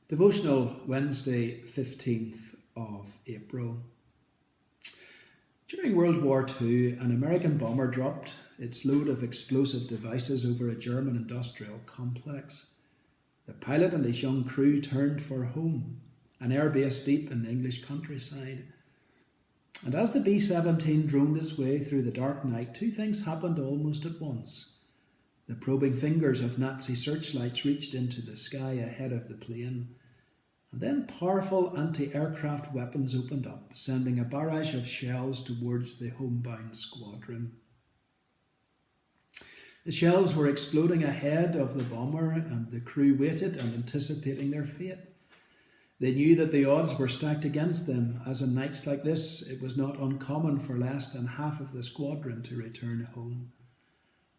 Devotional, Wednesday, 15th of April. During World War II, an American bomber dropped its load of explosive devices over a German industrial complex. The pilot and his young crew turned for home, an airbase deep in the English countryside. And as the B-17 droned its way through the dark night, two things happened almost at once. The probing fingers of Nazi searchlights reached into the sky ahead of the plane, and then powerful anti-aircraft weapons opened up, sending a barrage of shells towards the homebound squadron. The shells were exploding ahead of the bomber, and the crew waited and anticipating their fate. They knew that the odds were stacked against them, as in nights like this it was not uncommon for less than half of the squadron to return home.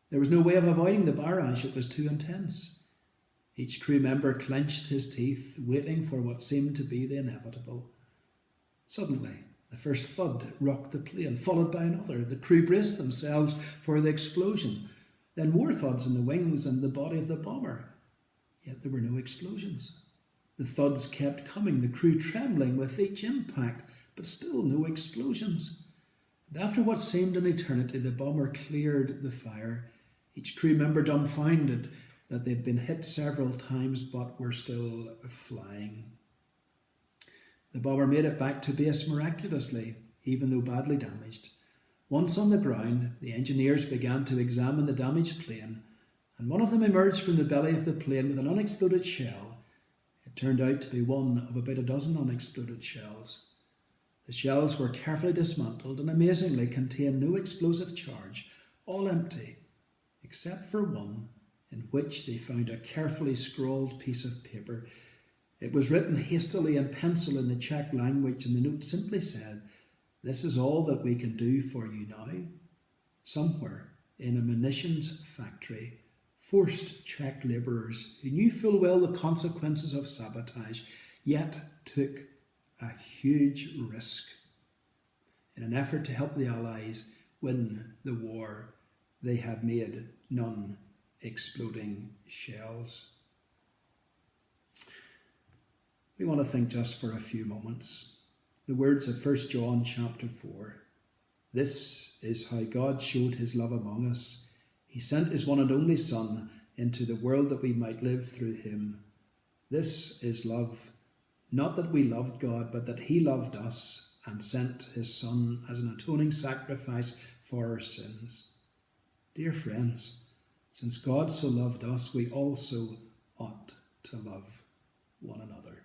There was no way of avoiding the barrage, it was too intense. Each crew member clenched his teeth, waiting for what seemed to be the inevitable. Suddenly, the first thud rocked the plane, followed by another. The crew braced themselves for the explosion. Then more thuds in the wings and the body of the bomber. Yet there were no explosions. The thuds kept coming, the crew trembling with each impact, but still no explosions. And after what seemed an eternity, the bomber cleared the fire. Each crew member dumbfounded that they'd been hit several times but were still flying. The bomber made it back to base miraculously, even though badly damaged. Once on the ground, the engineers began to examine the damaged plane, and one of them emerged from the belly of the plane with an unexploded shell. It turned out to be one of about a dozen unexploded shells. The shells were carefully dismantled and amazingly contained no explosive charge, all empty, except for one in which they found a carefully scrawled piece of paper. It was written hastily in pencil in the Czech language, and the note simply said, "This is all that we can do for you now." Somewhere in a munitions factory, forced Czech labourers who knew full well the consequences of sabotage, yet took a huge risk in an effort to help the Allies win the war. They had made non-exploding shells. We want to think just for a few moments. The words of 1 John chapter 4. This is how God showed his love among us. He sent his one and only Son into the world that we might live through him. This is love, not that we loved God, but that he loved us and sent his Son as an atoning sacrifice for our sins. Dear friends, since God so loved us, we also ought to love one another.